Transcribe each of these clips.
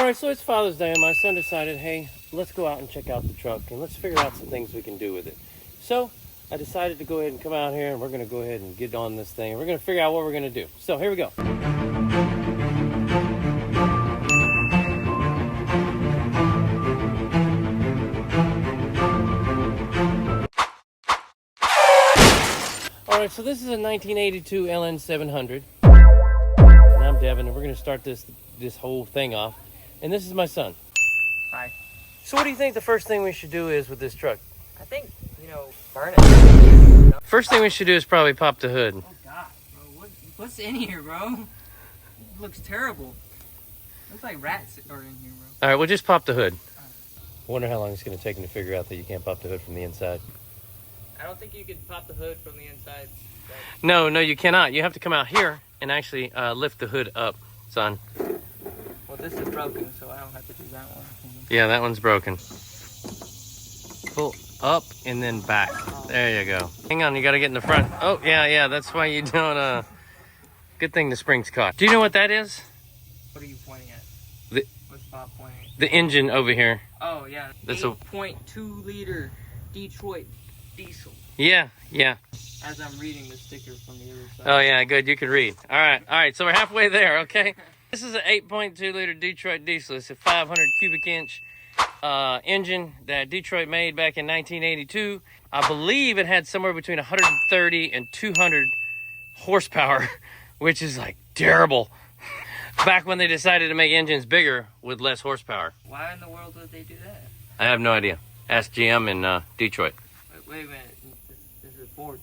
Alright, so it's Father's Day and my son decided, hey, let's go out and check out the truck and let's figure out some things we can do with it. So I decided to go ahead and come out here and we're going to go ahead and get on this thing and we're going to figure out what we're going to do. So here we go. Alright, so this is a 1982 LN700. And I'm Devin and we're going to start this whole thing off. And this is my son. Hi. So what do you think the first thing we should do is with this truck? I think, burn it. First thing we should do is probably pop the hood. Oh God, bro, what's in here, bro? It looks terrible. Looks like rats are in here, bro. All right, we'll just pop the hood. I wonder how long it's going to take him to figure out that you can't pop the hood from the inside. I don't think you can pop the hood from the inside. No, you cannot. You have to come out here and actually lift the hood up, son. Well, this is broken, so I don't have to do that one. Yeah, that one's broken. Pull up and then back. There you go. Hang on, you got to get in the front. Oh, yeah, that's why you don't... Good thing the spring's caught. Do you know what that is? What are you pointing at? What's Bob pointing at? The engine over here. Oh, yeah. That's 8.2 liter Detroit diesel. Yeah. As I'm reading the sticker from the other side. Oh, yeah, good. You can read. All right. So we're halfway there, okay? This is an 8.2 liter Detroit diesel. It's a 500 cubic inch engine that Detroit made back in 1982. I believe it had somewhere between 130 and 200 horsepower, which is like terrible. Back when they decided to make engines bigger with less horsepower. Why in the world would they do that? I have no idea. Ask GM in Detroit. Wait a minute. This is Ford.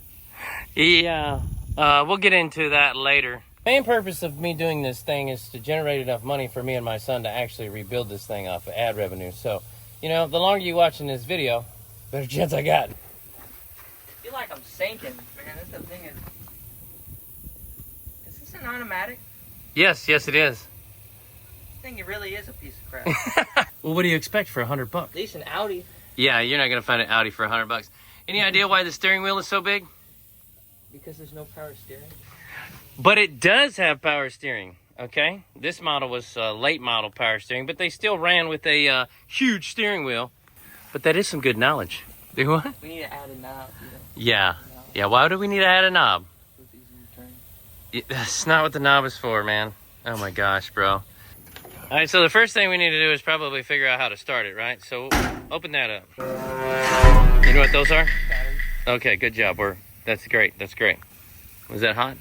Yeah, we'll get into that later. The main purpose of me doing this thing is to generate enough money for me and my son to actually rebuild this thing off of ad revenue. So, the longer you watching this video, the better chance I got. I feel like I'm sinking, man. That's the thing is this an automatic? Yes, it is. This thing really is a piece of crap. Well, what do you expect for $100? At least an Audi. Yeah, you're not gonna find an Audi for $100. Any idea why the steering wheel is so big? Because there's no power steering. But it does have power steering, okay? This model was late model power steering, but they still ran with a huge steering wheel. But that is some good knowledge. Do what? We need to add a knob. Yeah. Why do we need to add a knob? So it's easy to turn. That's not what the knob is for, man. Oh my gosh, bro. All right, so the first thing we need to do is probably figure out how to start it, right? So open that up. You know what those are? Battery. Okay, good job. That's great. Was that hot?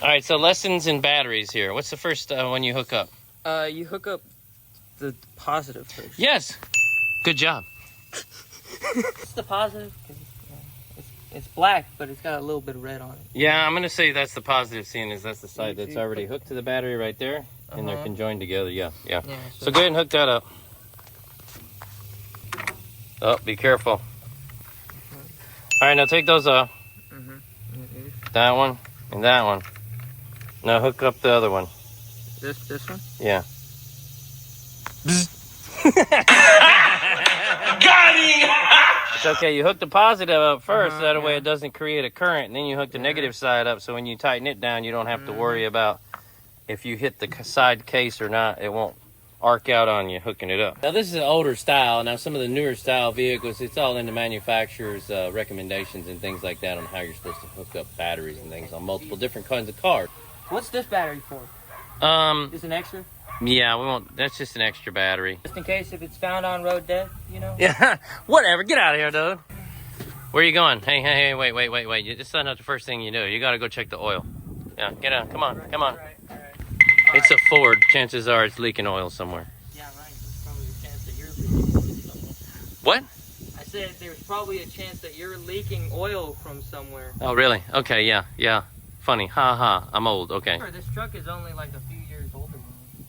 All right, so lessons in batteries here. What's the first one you hook up? You hook up the positive first. Yes. Good job. It's the positive. It's black, but it's got a little bit of red on it. Yeah, I'm going to say that's the positive, seeing as that's the side that's already hooked to the battery right there, and they're conjoined together. Yeah. So go ahead and hook that up. Oh, be careful. All right, now take those off. That one and that one. Now hook up the other one. This one? Yeah. Got him! It's okay. You hook the positive up first, that way it doesn't create a current, and then you hook the negative side up, so when you tighten it down, you don't have to worry about if you hit the side case or not. It won't arc out on you hooking it up. Now this is an older style. Now some of the newer style vehicles, it's all in the manufacturer's recommendations and things like that on how you're supposed to hook up batteries and things on multiple different kinds of cars. What's this battery for? Is an extra? Yeah, we won't. That's just an extra battery. Just in case if it's found on road dead, Yeah, whatever. Get out of here, dude. Where are you going? Hey, wait. It's not the first thing you do. You got to go check the oil. Yeah, get out. Come on. All right. It's a Ford. Chances are it's leaking oil somewhere. Yeah, right. There's probably a chance that you're leaking oil somewhere. What? I said there's probably a chance that you're leaking oil from somewhere. Oh, really? Okay, yeah. Funny. Ha. I'm old. Okay. Remember, this truck is only like a few years older than me.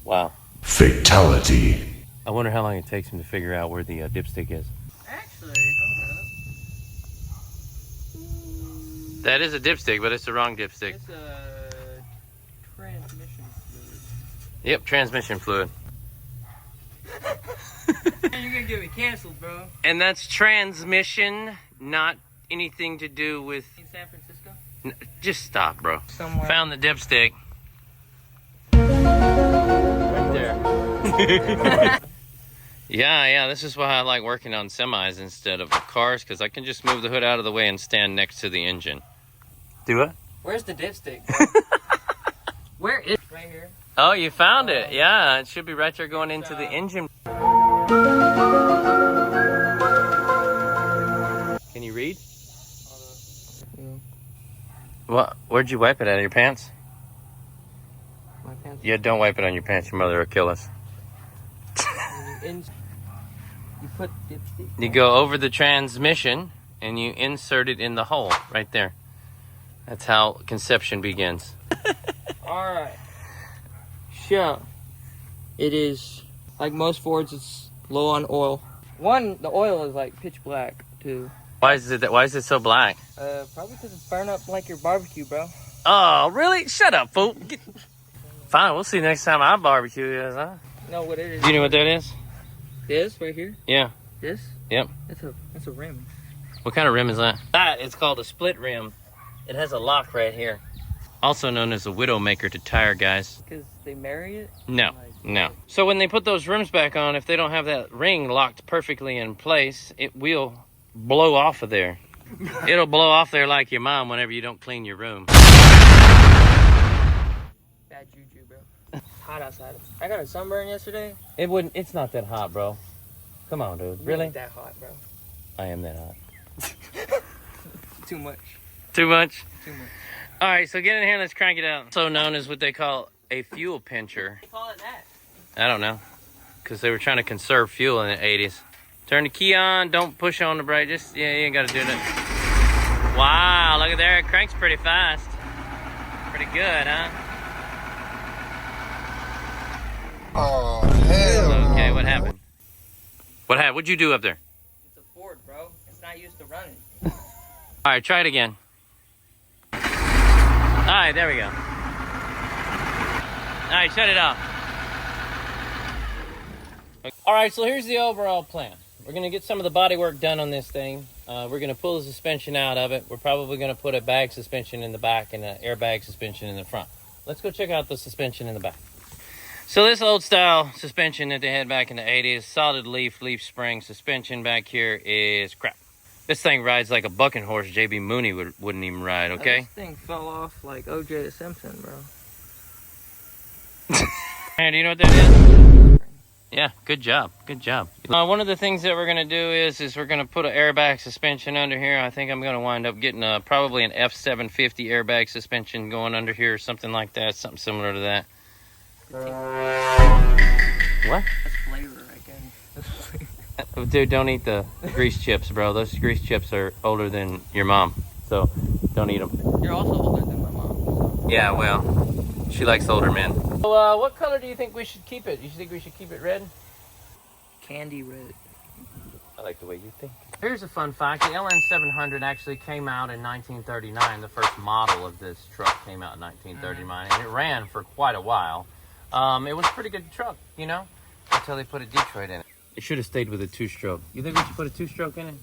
Wow. Fatality. I wonder how long it takes him to figure out where the dipstick is. Actually, hold up. That is a dipstick, but it's the wrong dipstick. It's a transmission fluid. Yep, transmission fluid. You're gonna get me canceled, bro. And that's transmission, not anything to do with... In San Francisco? Just stop, bro. Somewhere. Found the dipstick. Yeah, this is why I like working on semis instead of cars, because I can just move the hood out of the way and stand next to the engine. Do it? Where's the dipstick, bro? Where is it? Right here. Oh, you found it. Yeah, it should be right there going into the engine. Can you read? What? Where'd you wipe it out of your pants? My pants. Yeah, don't wipe it on your pants. Your mother will kill us. You put dipstick. You go over the transmission and you insert it in the hole right there. That's how conception begins. Alright. So, it is, like most Fords, it's low on oil. One, the oil is like pitch black, too. Why is it so black? Probably because it's burning up like your barbecue, bro. Oh, really? Shut up, fool. Fine, we'll see next time I barbecue, huh? No, what it is. Do you know what that is? This, right here? Yeah. This? Yep. That's a rim. What kind of rim is that? That is called a split rim. It has a lock right here. Also known as a widowmaker to tire guys. Because they marry it? No, no. So when they put those rims back on, if they don't have that ring locked perfectly in place, it will blow off of there. It'll blow off there like your mom whenever you don't clean your room. Bad juju, bro. It's hot outside. I got a sunburn yesterday. It's not that hot, bro. Come on, dude. You Really? ain't that hot, bro. I am that hot. Too much. Too much? Too much. All right, so get in here, let's crank it out. So known as what they call a fuel pincher. What do you call it that? I don't know, because they were trying to conserve fuel in the 80s. Turn the key on, don't push on the brake, you ain't gotta do that. Wow, look at there, it cranks pretty fast. Pretty good, huh? Oh, hell no. Okay, what happened? What'd you do up there? It's a Ford, bro. It's not used to running. All right, try it again. All right, there we go. All right, shut it off. All right, so here's the overall plan. We're gonna get some of the body work done on this thing. We're gonna pull the suspension out of it. We're probably gonna put a bag suspension in the back and an airbag suspension in the front. Let's go check out the suspension in the back. So this old style suspension that they had back in the 80s, solid leaf spring suspension back here is crap. This thing rides like a bucking horse J.B. Mooney wouldn't even ride, okay? This thing fell off like O.J. Simpson, bro. Hey, do you know what that is? Yeah, good job. Good job. One of the things that we're going to do is we're going to put an airbag suspension under here. I think I'm going to wind up getting probably an F750 airbag suspension going under here or something like that, something similar to that. What? That's flavor, I guess. Dude, don't eat the grease chips, bro. Those grease chips are older than your mom, so don't eat them. You're also older than my mom. So. Yeah, well, she likes older men. So, what color do you think we should keep it? You think we should keep it red? Candy red. I like the way you think. Here's a fun fact. The LN700 actually came out in 1939. The first model of this truck came out in 1939, and it ran for quite a while. It was a pretty good truck, you know, until they put a Detroit in it. It should have stayed with a two-stroke. You think we should put a two-stroke in it?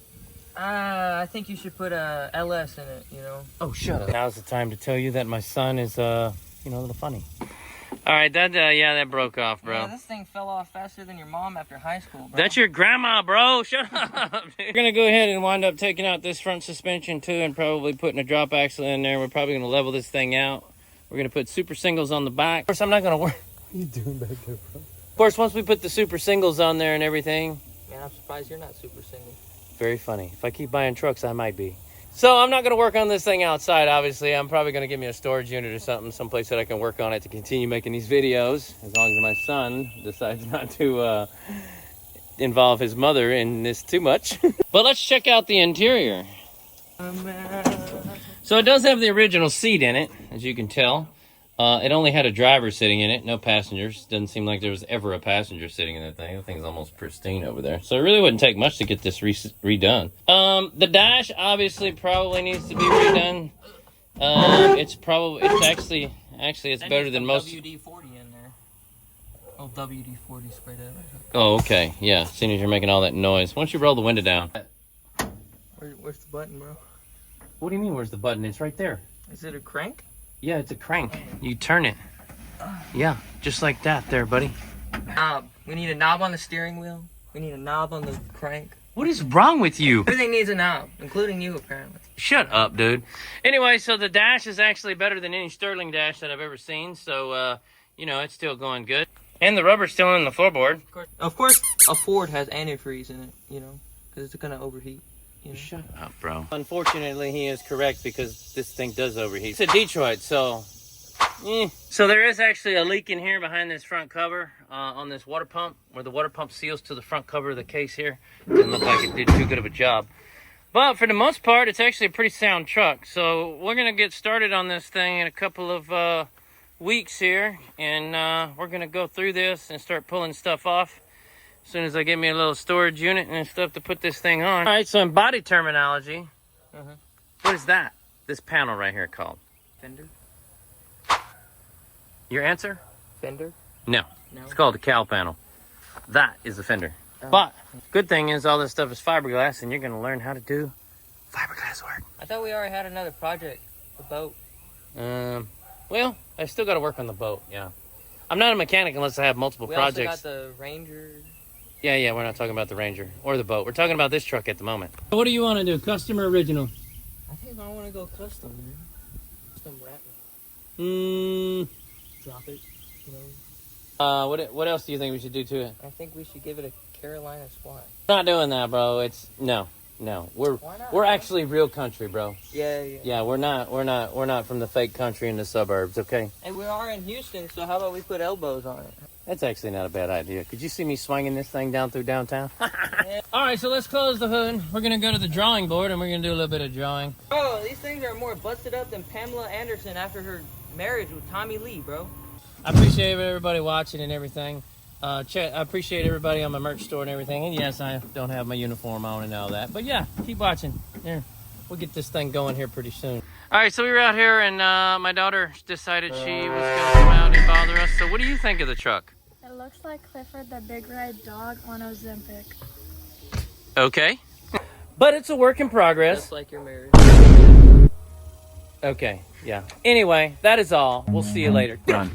I think you should put a LS in it, you know. Oh, shut up. Now's the time to tell you that my son is, you know, a little funny. All right, that broke off, bro. Yeah, this thing fell off faster than your mom after high school, bro. That's your grandma, bro. Shut up. We're going to go ahead and wind up taking out this front suspension, too, and probably putting a drop axle in there. We're probably going to level this thing out. We're going to put super singles on the back. Of course, I'm not going to work. What are you doing back there, bro? Of course, once we put the super singles on there and everything. Man, I'm surprised you're not super single. Very funny. If I keep buying trucks, I might be. So I'm not going to work on this thing outside, obviously. I'm probably going to give me a storage unit or something, someplace that I can work on it to continue making these videos, as long as my son decides not to involve his mother in this too much. But let's check out the interior. So it does have the original seat in it, as you can tell. It only had a driver sitting in it, no passengers. Doesn't seem like there was ever a passenger sitting in that thing. The thing's almost pristine over there. So it really wouldn't take much to get this redone. The dash obviously probably needs to be redone. It's better than most. WD-40 in there. Oh, WD-40 sprayed it. Oh, okay. Yeah, seeing as you're making all that noise. Why don't you roll the window down? Where's the button, bro? What do you mean, where's the button? It's right there. Is it a crank? Yeah, it's a crank. You turn it. Yeah, just like that there, buddy. We need a knob on the steering wheel. We need a knob on the crank. What is wrong with you? Everything needs a knob, including you, apparently. Shut up, dude. Anyway, so the dash is actually better than any Sterling dash that I've ever seen. So, you know, it's still going good. And the rubber's still in the floorboard. Of course, a Ford has antifreeze in it, you know, because it's going to overheat. You know? Shut up, bro. Unfortunately, he is correct because this thing does overheat. It's a Detroit, so... So there is actually a leak in here behind this front cover on this water pump, where the water pump seals to the front cover of the case here. Didn't look like it did too good of a job. But for the most part, it's actually a pretty sound truck. So we're going to get started on this thing in a couple of weeks here. And we're going to go through this and start pulling stuff off as soon as I get me a little storage unit and stuff to put this thing on. All right, so in body terminology, what is that? This panel right here called? Fender? Your answer? Fender? No. It's called a cowl panel. That is the fender. Oh. But good thing is all this stuff is fiberglass, and you're going to learn how to do fiberglass work. I thought we already had another project, the boat. Well, I still got to work on the boat. Yeah, I'm not a mechanic unless I have multiple projects. We also got the Ranger. Yeah, we're not talking about the Ranger or the boat. We're talking about this truck at the moment. What do you want to do, custom or original? I think I want to go custom, man. Custom wrap. Drop it, you know. What else do you think we should do to it? I think we should give it a Carolina squat. Not doing that, bro. It's no. We're actually real country, bro. Yeah. We're not from the fake country in the suburbs, okay? And we are in Houston, so how about we put elbows on it? That's actually not a bad idea. Could you see me swinging this thing down through downtown? All right, so let's close the hood. We're gonna go to the drawing board and we're gonna do a little bit of drawing. Oh, these things are more busted up than Pamela Anderson after her marriage with Tommy Lee, bro. I appreciate everybody watching and everything. I appreciate everybody on my merch store and everything. And yes, I don't have my uniform on and all that. But yeah, keep watching. There, we'll get this thing going here pretty soon. All right, so we were out here and my daughter decided she was gonna come out and bother us. So what do you think of the truck? It looks like Clifford the Big Red Dog on Ozempic. Okay. But it's a work in progress. Just like your marriage. Okay, yeah. Anyway, that is all. We'll see you later. Run.